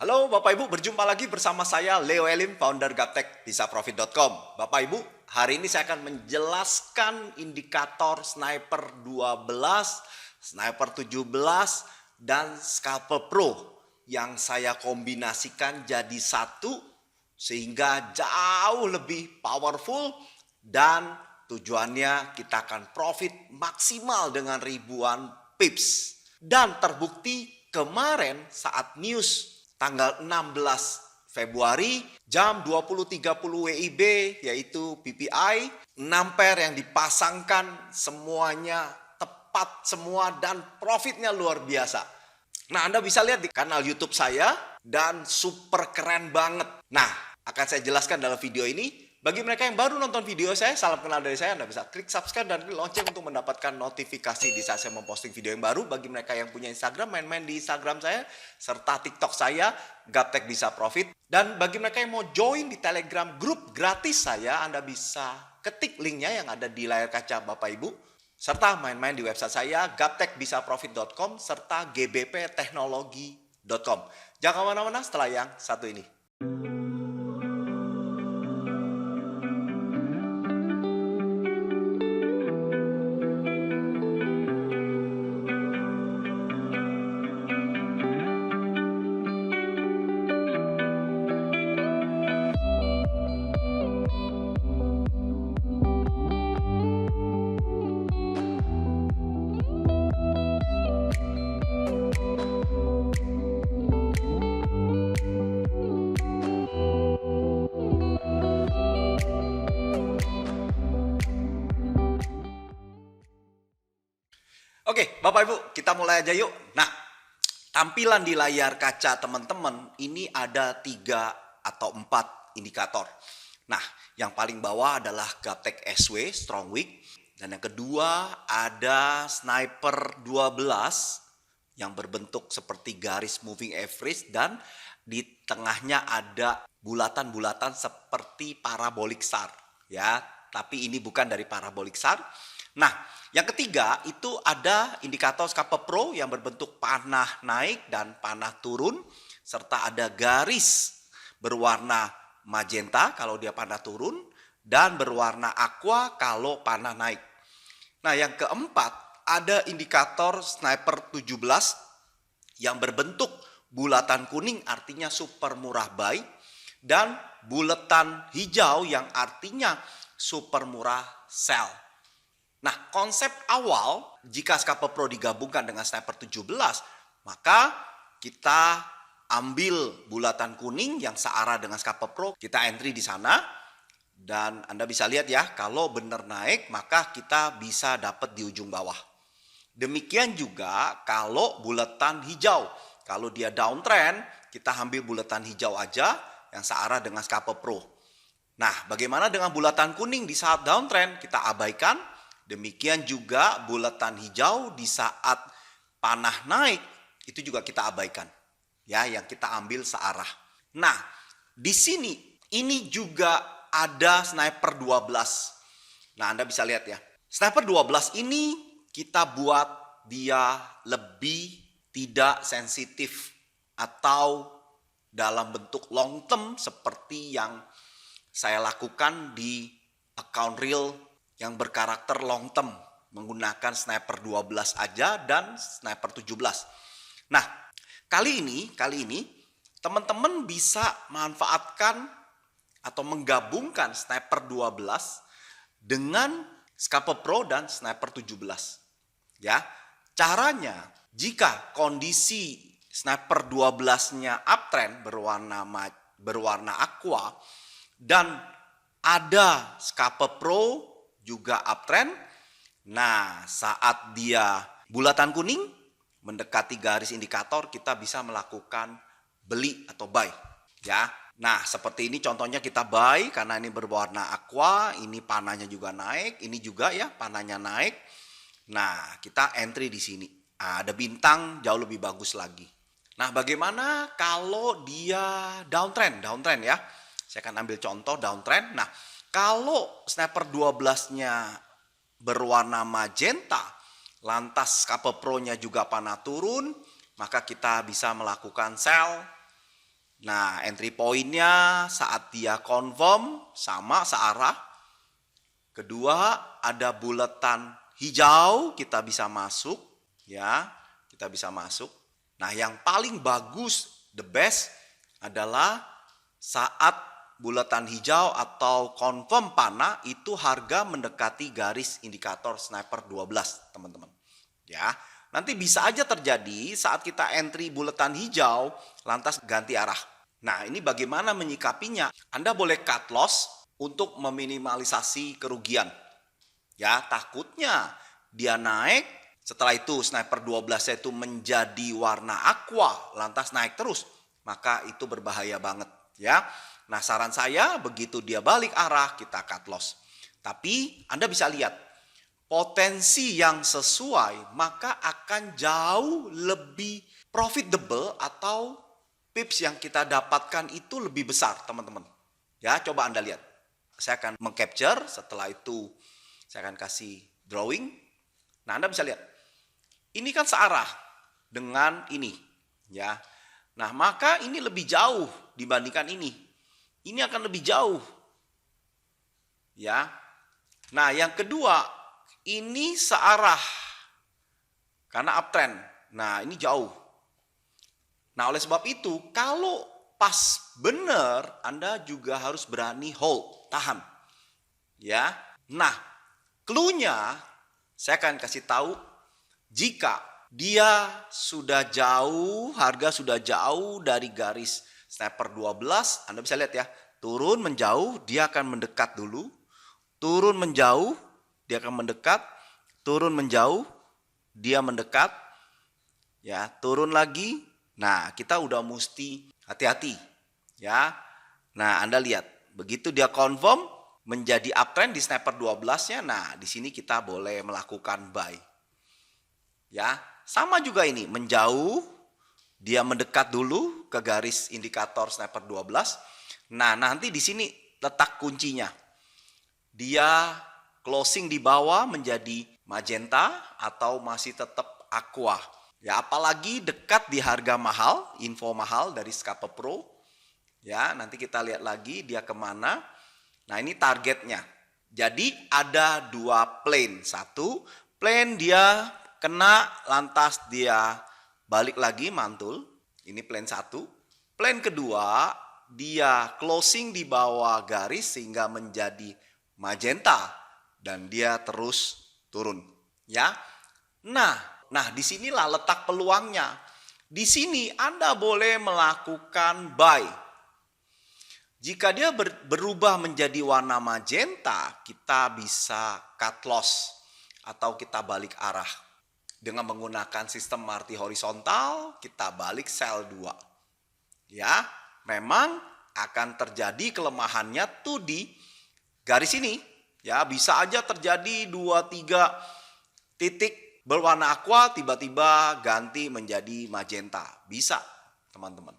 Halo Bapak Ibu, berjumpa lagi bersama saya Leo Elim, founder gaptekbisaprofit.com. Bapak Ibu, hari ini saya akan menjelaskan indikator sniper 12, sniper 17, dan scalper pro yang saya kombinasikan jadi satu sehingga jauh lebih powerful dan tujuannya kita akan profit maksimal dengan ribuan pips. Dan terbukti kemarin saat news tanggal 16 Februari jam 20.30 WIB yaitu PPI 6 pair yang dipasangkan semuanya tepat semua dan profitnya luar biasa. Nah, Anda bisa lihat di kanal YouTube saya dan super keren banget. Nah, akan saya jelaskan dalam video ini. Bagi mereka yang baru nonton video saya, salam kenal dari saya. Anda bisa klik subscribe dan klik lonceng untuk mendapatkan notifikasi di saat saya memposting video yang baru. Bagi mereka yang punya Instagram, main-main di Instagram saya, serta TikTok saya, Gaptek Bisa Profit. Dan bagi mereka yang mau join di Telegram grup gratis saya, Anda bisa ketik linknya yang ada di layar kaca Bapak Ibu. Serta main-main di website saya, gaptekbisaprofit.com, serta gbpteknologi.com. Jangan kemana-mana setelah yang satu ini. Oke, Bapak Ibu, kita mulai aja yuk. Nah, tampilan di layar kaca teman-teman ini ada 3 atau 4 indikator. Nah, yang paling bawah adalah Gaptek SW, Strong Week. Dan yang kedua ada Sniper 12 yang berbentuk seperti garis moving average. Dan di tengahnya ada bulatan-bulatan seperti parabolic star. Ya, tapi ini bukan dari parabolic star. Nah, yang ketiga itu ada indikator scalper pro yang berbentuk panah naik dan panah turun. Serta ada garis berwarna magenta kalau dia panah turun dan berwarna aqua kalau panah naik. Nah, yang keempat ada indikator sniper 17 yang berbentuk bulatan kuning artinya super murah buy dan bulatan hijau yang artinya super murah sell. Nah, konsep awal jika scalper pro digabungkan dengan sniper 17, maka kita ambil bulatan kuning yang searah dengan scalper pro, kita entry di sana dan Anda bisa lihat ya, kalau benar naik maka kita bisa dapat di ujung bawah. Demikian juga kalau bulatan hijau, kalau dia downtrend, kita ambil bulatan hijau aja yang searah dengan scalper pro. Nah, bagaimana dengan bulatan kuning di saat downtrend? Kita abaikan. Demikian juga bulatan hijau di saat panah naik itu juga kita abaikan. Ya, yang kita ambil searah. Nah, di sini ini juga ada sniper 12. Nah, Anda bisa lihat ya. Sniper 12 ini kita buat dia lebih tidak sensitif atau dalam bentuk long term seperti yang saya lakukan di account real yang berkarakter long term menggunakan sniper 12 aja dan sniper 17. Nah, kali ini teman-teman bisa manfaatkan atau menggabungkan sniper 12 dengan scalper pro dan sniper 17. Ya. Caranya jika kondisi sniper 12-nya uptrend berwarna aqua dan ada scalper pro juga uptrend. Nah, saat dia bulatan kuning mendekati garis indikator, kita bisa melakukan beli atau buy. Ya, nah seperti ini contohnya kita buy karena ini berwarna aqua, ini panahnya juga naik, ini juga ya panahnya naik. Nah, kita entry di sini. Nah, ada bintang jauh lebih bagus lagi. Nah, bagaimana kalau dia downtrend? Downtrend ya. Saya akan ambil contoh downtrend. Nah, kalau sniper 12-nya berwarna magenta, lantas scalper pro-nya juga panah turun, maka kita bisa melakukan sell Nah, entry point-nya saat dia confirm sama searah. Kedua, ada buletan hijau, kita bisa masuk, ya. Kita bisa masuk. Nah, yang paling bagus, the best adalah saat buletan hijau atau confirm panah itu harga mendekati garis indikator sniper 12, teman-teman. Ya. Nanti bisa aja terjadi saat kita entry buletan hijau lantas ganti arah. Nah, ini bagaimana menyikapinya? Anda boleh cut loss untuk meminimalisasi kerugian. Ya, takutnya dia naik, setelah itu sniper 12 itu menjadi warna aqua, lantas naik terus, maka itu berbahaya banget, ya. Nah, saran saya begitu dia balik arah, kita cut loss. Tapi Anda bisa lihat potensi yang sesuai, maka akan jauh lebih profitable atau pips yang kita dapatkan itu lebih besar, teman-teman. Ya, coba Anda lihat. Saya akan meng-capture, setelah itu saya akan kasih drawing. Nah, Anda bisa lihat. Ini kan searah dengan ini, ya. Nah, maka ini lebih jauh dibandingkan ini. Ini akan lebih jauh. Ya. Nah, yang kedua, ini searah karena uptrend. Nah, ini jauh. Nah, oleh sebab itu, kalau pas benar, Anda juga harus berani hold, tahan. Ya. Nah, clue-nya saya akan kasih tahu jika dia sudah jauh, harga sudah jauh dari garis sniper 12, Anda bisa lihat ya, turun menjauh, dia akan mendekat dulu. Turun menjauh, dia akan mendekat. Turun menjauh, dia mendekat. Ya, turun lagi. Nah, kita udah mesti hati-hati, ya. Nah, Anda lihat, begitu dia confirm menjadi uptrend di sniper 12-nya, nah di sini kita boleh melakukan buy. Ya, sama juga ini, menjauh, dia mendekat dulu ke garis indikator sniper 12. Nah, nanti di sini letak kuncinya. Dia closing di bawah menjadi magenta atau masih tetap aqua. Ya, apalagi dekat di harga mahal, info mahal dari Scapa Pro. Ya, nanti kita lihat lagi dia kemana. Nah, ini targetnya. Jadi ada dua plane. Satu, plane dia kena, lantas dia balik lagi mantul. Ini plane satu. Plane kedua, dia closing di bawah garis sehingga menjadi magenta. Dan dia terus turun. Ya, Nah, disinilah letak peluangnya. Di sini Anda boleh melakukan buy. Jika dia berubah menjadi warna magenta, kita bisa cut loss atau kita balik arah. Dengan menggunakan sistem marti horizontal, kita balik sell 2. Ya, memang akan terjadi kelemahannya tuh di garis ini. Ya, bisa aja terjadi 2-3 titik berwarna aqua tiba-tiba ganti menjadi magenta. Bisa, teman-teman.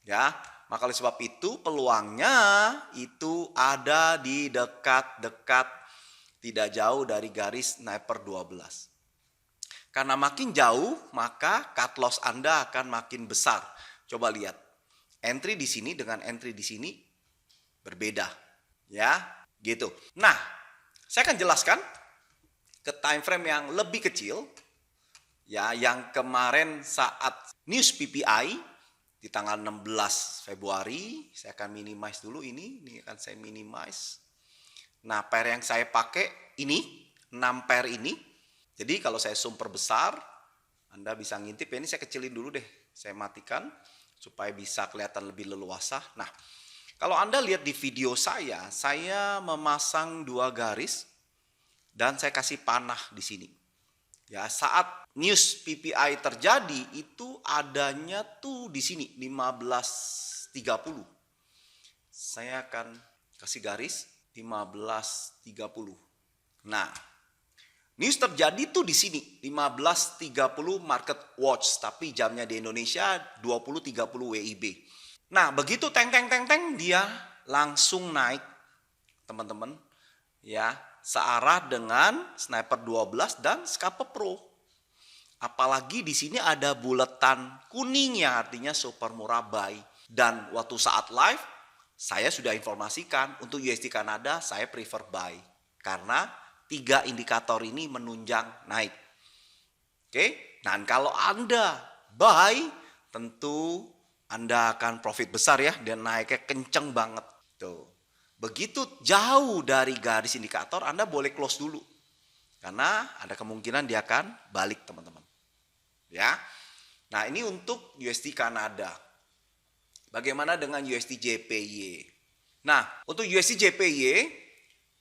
Ya, maka oleh sebab itu peluangnya itu ada di dekat-dekat tidak jauh dari garis sniper 12. Karena makin jauh, maka cut loss Anda akan makin besar. Coba lihat. Entry di sini dengan entry di sini berbeda. Ya, gitu. Nah, saya akan jelaskan ke time frame yang lebih kecil, ya, yang kemarin saat news PPI di tanggal 16 Februari, saya akan minimize dulu ini akan saya minimize. Nah, pair yang saya pakai ini, 6 pair ini. Jadi kalau saya zoom perbesar, Anda bisa ngintip ya, ini saya kecilin dulu deh, saya matikan supaya bisa kelihatan lebih leluasa. Nah, kalau Anda lihat di video saya memasang 2 garis, dan saya kasih panah di sini. Ya, saat news PPI terjadi itu adanya tuh di sini 15.30. Saya akan kasih garis 15.30. Nah, news terjadi tuh di sini 15.30 market watch, tapi jamnya di Indonesia 20.30 WIB. Nah, begitu teng dia langsung naik, teman-teman. Ya, searah dengan sniper 12 dan Scapa Pro. Apalagi di sini ada buletan kuning yang artinya super murah buy. Dan waktu saat live, saya sudah informasikan untuk USD Kanada saya prefer buy. Karena 3 indikator ini menunjang naik. Oke, dan kalau Anda buy, tentu Anda akan profit besar ya. Dan naiknya kenceng banget. Tuh. Begitu jauh dari garis indikator, Anda boleh close dulu. Karena ada kemungkinan dia akan balik teman-teman. Ya. Nah ini untuk USD Kanada. Bagaimana dengan USD JPY? Nah untuk USD JPY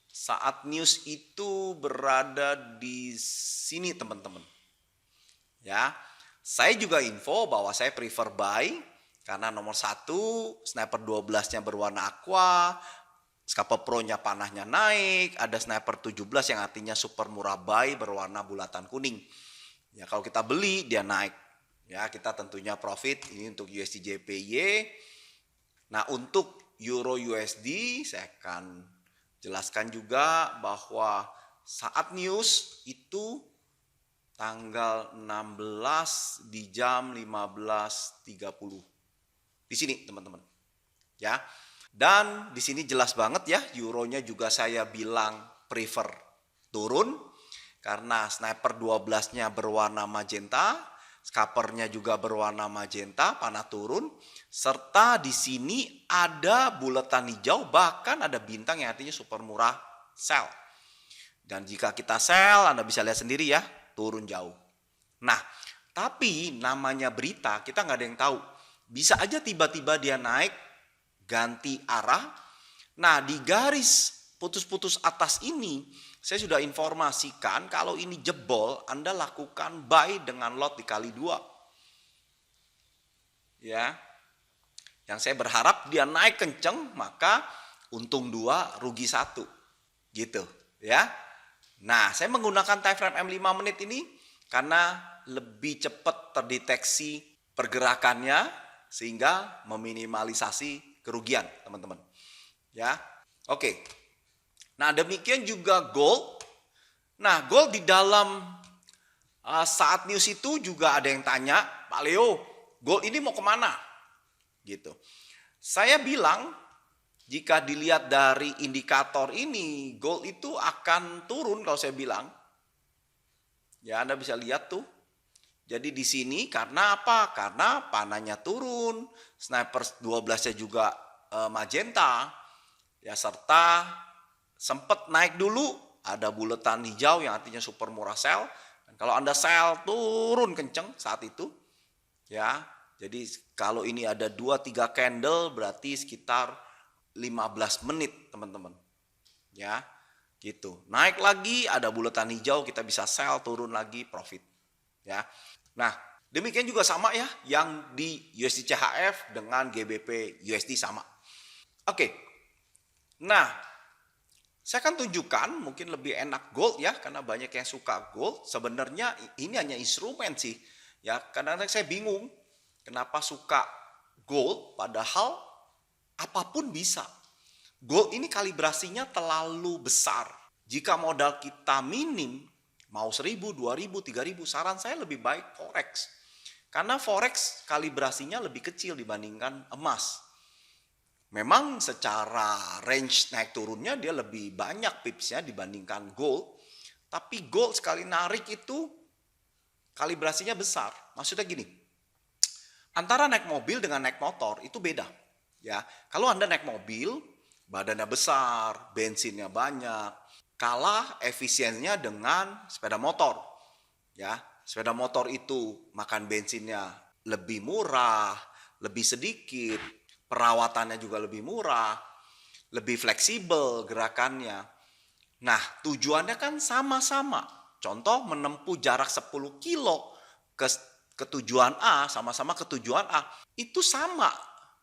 saat news itu berada di sini teman-teman. Ya, saya juga info bahwa saya prefer buy karena nomor 1 sniper 12-nya berwarna aqua, Scalper Pro-nya panahnya naik, ada sniper 17 yang artinya super murah buy berwarna bulatan kuning. Ya kalau kita beli dia naik. Ya, kita tentunya profit ini untuk USD JPY. Nah, untuk Euro USD saya akan jelaskan juga bahwa saat news itu tanggal 16 di jam 15.30. Di sini, teman-teman. Ya. Dan di sini jelas banget ya, euronya juga saya bilang prefer turun karena sniper 12-nya berwarna magenta. Scalpernya juga berwarna magenta, panah turun. Serta di sini ada bulatan hijau, bahkan ada bintang yang artinya super murah sell. Dan jika kita sell, Anda bisa lihat sendiri ya, turun jauh. Nah, tapi namanya berita, kita nggak ada yang tahu. Bisa aja tiba-tiba dia naik, ganti arah. Nah, di garis putus-putus atas ini, saya sudah informasikan kalau ini jebol, Anda lakukan buy dengan lot dikali 2. Ya. Yang saya berharap dia naik kenceng, maka untung 2, rugi 1. Gitu, ya. Nah, saya menggunakan time frame M5 menit ini karena lebih cepat terdeteksi pergerakannya sehingga meminimalisasi kerugian, teman-teman. Ya. Oke. Nah, demikian juga gold. Nah, gold di dalam saat news itu juga ada yang tanya, Pak Leo, gold ini mau kemana? Gitu. Saya bilang, jika dilihat dari indikator ini, gold itu akan turun kalau saya bilang. Ya, Anda bisa lihat tuh. Jadi di sini karena apa? Karena panahnya turun, sniper 12-nya juga magenta. Ya, serta sempat naik dulu, ada bulatan hijau yang artinya super murah sell. Dan kalau Anda sell turun kenceng saat itu, ya. Jadi kalau ini ada 2-3 candle berarti sekitar 15 menit, teman-teman. Ya, gitu. Naik lagi ada bulatan hijau, kita bisa sell, turun lagi, profit. Ya. Nah, demikian juga sama ya yang di USD CHF dengan GBP USD sama. Oke. Nah, saya akan tunjukkan mungkin lebih enak gold ya karena banyak yang suka gold. Sebenarnya ini hanya instrumen sih. Ya, kadang-kadang saya bingung kenapa suka gold padahal apapun bisa. Gold ini kalibrasinya terlalu besar. Jika modal kita minim, mau 1.000, 2.000, 3.000, saran saya lebih baik forex. Karena forex kalibrasinya lebih kecil dibandingkan emas. Memang secara range naik turunnya dia lebih banyak pipsnya dibandingkan gold. Tapi gold sekali narik itu kalibrasinya besar. Maksudnya gini, antara naik mobil dengan naik motor itu beda. Ya, kalau Anda naik mobil, badannya besar, bensinnya banyak, kalah efisiennya dengan sepeda motor. Ya, sepeda motor itu makan bensinnya lebih murah, lebih sedikit, perawatannya juga lebih murah, lebih fleksibel gerakannya. Nah, tujuannya kan sama-sama. Contoh menempuh jarak 10 kilo ke tujuan A, sama-sama ke tujuan A. Itu sama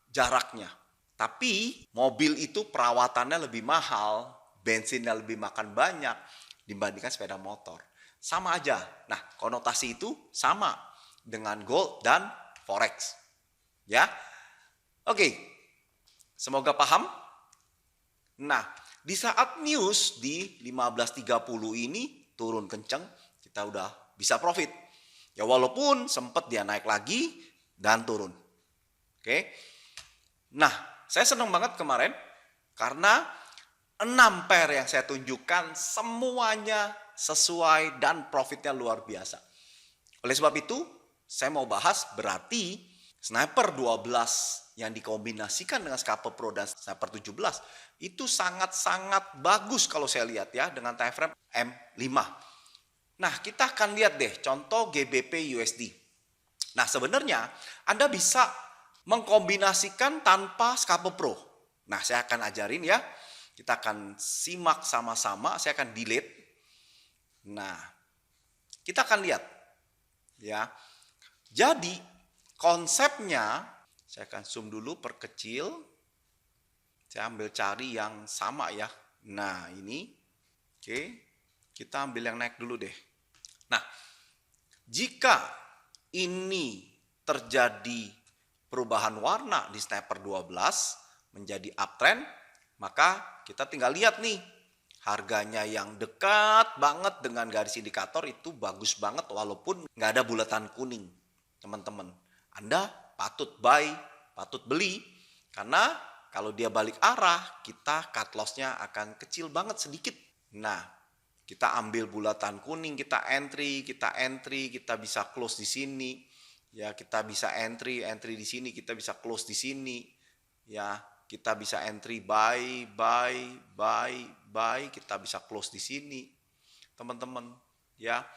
jaraknya. Tapi mobil itu perawatannya lebih mahal, bensinnya lebih makan banyak dibandingkan sepeda motor. Sama aja. Nah, konotasi itu sama dengan gold dan forex. Ya. Oke. Semoga paham. Nah, di saat news di 15.30 ini turun kenceng, kita udah bisa profit. Ya walaupun sempat dia naik lagi dan turun. Oke. Nah, saya senang banget kemarin karena 6 pair yang saya tunjukkan semuanya sesuai dan profitnya luar biasa. Oleh sebab itu, saya mau bahas berarti Sniper 12 yang dikombinasikan dengan Scalper Pro dan Sniper 17 itu sangat-sangat bagus kalau saya lihat ya dengan time frame M5. Nah, kita akan lihat deh contoh GBP USD. Nah, sebenarnya Anda bisa mengkombinasikan tanpa Scalper Pro. Nah, saya akan ajarin ya. Kita akan simak sama-sama, saya akan delete. Nah, kita akan lihat ya. Jadi, konsepnya saya akan zoom dulu, perkecil. Saya ambil cari yang sama ya. Nah, ini. Oke. Kita ambil yang naik dulu deh. Nah, jika ini terjadi perubahan warna di Sniper 12 menjadi uptrend, maka kita tinggal lihat nih, harganya yang dekat banget dengan garis indikator itu bagus banget walaupun nggak ada bulatan kuning, teman-teman. Anda patut buy, patut beli, karena kalau dia balik arah, kita cut loss-nya akan kecil banget sedikit. Nah, kita ambil bulatan kuning, kita entry, kita bisa close di sini. Ya, kita bisa entry di sini, kita bisa close di sini. Ya, kita bisa entry buy, kita bisa close di sini, teman-teman. Ya,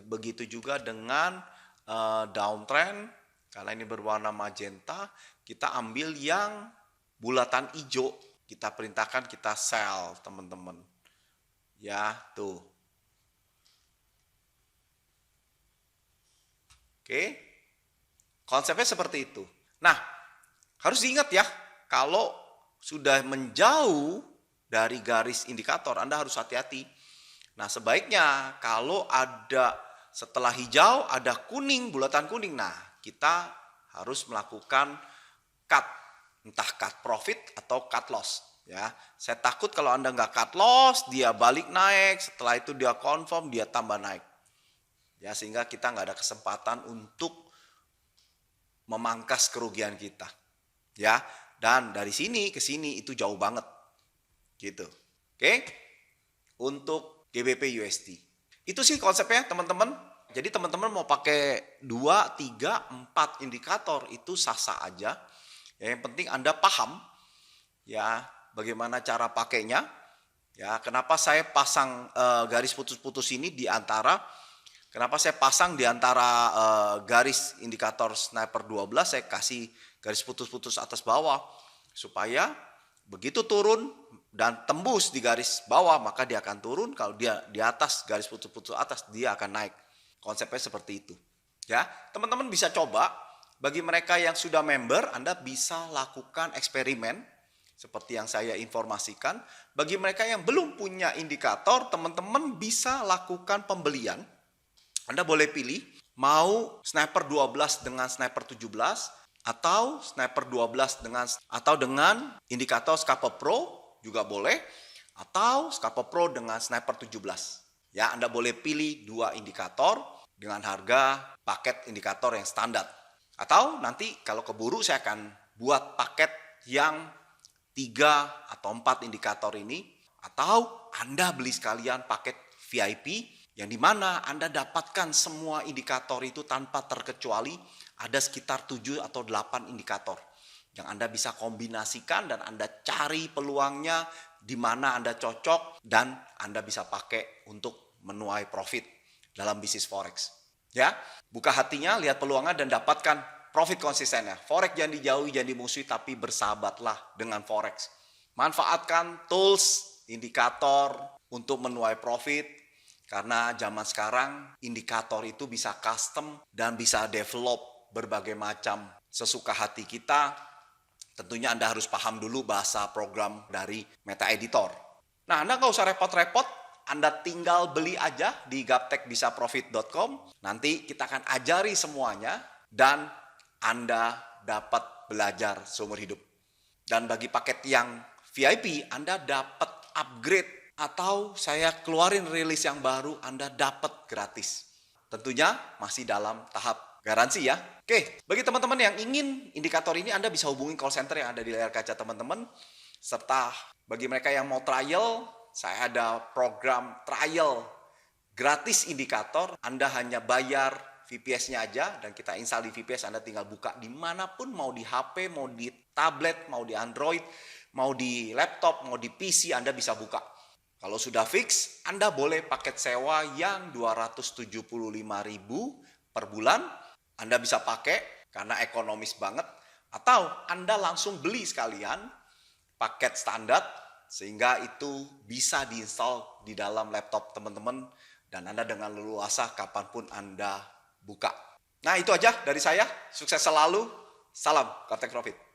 begitu juga dengan downtrend, karena ini berwarna magenta, kita ambil yang bulatan hijau, kita perintahkan kita sell, teman-teman. Ya, tuh. Oke, konsepnya seperti itu. Nah, harus diingat ya, kalau sudah menjauh dari garis indikator, Anda harus hati-hati. Nah, sebaiknya kalau ada setelah hijau, ada kuning, bulatan kuning. Nah, kita harus melakukan cut, entah cut profit atau cut loss. Ya, saya takut kalau Anda nggak cut loss, dia balik naik, setelah itu dia confirm, dia tambah naik. Ya, sehingga kita nggak ada kesempatan untuk memangkas kerugian kita. Ya, dan dari sini ke sini itu jauh banget. Gitu. Oke? Untuk GBP USD. Itu sih konsepnya, teman-teman. Jadi teman-teman mau pakai 2, 3, 4 indikator itu sah-sah aja. Ya, yang penting Anda paham ya bagaimana cara pakainya. Ya, kenapa saya pasang garis putus-putus ini di antara garis indikator Sniper 12, saya kasih garis putus-putus atas bawah supaya begitu turun dan tembus di garis bawah maka dia akan turun, kalau dia di atas garis putus-putus atas dia akan naik. Konsepnya seperti itu. Ya, teman-teman bisa coba. Bagi mereka yang sudah member, Anda bisa lakukan eksperimen seperti yang saya informasikan. Bagi mereka yang belum punya indikator, teman-teman bisa lakukan pembelian. Anda boleh pilih mau Sniper 12 dengan Sniper 17 atau Sniper 12 dengan indikator Scalper Pro juga boleh, atau Scalper Pro dengan Sniper 17. Ya, Anda boleh pilih 2 indikator dengan harga paket indikator yang standar. Atau nanti kalau keburu saya akan buat paket yang 3 atau 4 indikator ini, atau Anda beli sekalian paket VIP yang dimana Anda dapatkan semua indikator itu tanpa terkecuali. Ada sekitar 7 atau 8 indikator yang Anda bisa kombinasikan dan Anda cari peluangnya di mana Anda cocok dan Anda bisa pakai untuk menuai profit dalam bisnis forex. Ya, buka hatinya, lihat peluangnya dan dapatkan profit konsistennya. Forex jangan dijauhi, jangan dimusuhi, tapi bersahabatlah dengan forex. Manfaatkan tools, indikator untuk menuai profit. Karena zaman sekarang indikator itu bisa custom dan bisa develop berbagai macam sesuka hati kita. Tentunya Anda harus paham dulu bahasa program dari Meta Editor. Nah, Anda nggak usah repot-repot. Anda tinggal beli aja di gaptekbisaprofit.com. Nanti kita akan ajari semuanya dan Anda dapat belajar seumur hidup. Dan bagi paket yang VIP, Anda dapat upgrade atau saya keluarin rilis yang baru, Anda dapat gratis. Tentunya masih dalam tahap Garansi ya. Oke, bagi teman-teman yang ingin indikator ini, Anda bisa hubungi call center yang ada di layar kaca teman-teman. Serta bagi mereka yang mau trial, saya ada program trial gratis indikator. Anda hanya bayar VPS-nya aja dan kita install di VPS. Anda tinggal buka dimanapun, mau di HP, mau di tablet, mau di Android, mau di laptop, mau di PC, Anda bisa buka. Kalau sudah fix, Anda boleh paket sewa yang 275.000 per bulan. Anda bisa pakai karena ekonomis banget. Atau Anda langsung beli sekalian paket standar sehingga itu bisa diinstal di dalam laptop teman-teman dan Anda dengan leluasa kapanpun Anda buka. Nah itu aja dari saya. Sukses selalu. Salam Kartek Profit.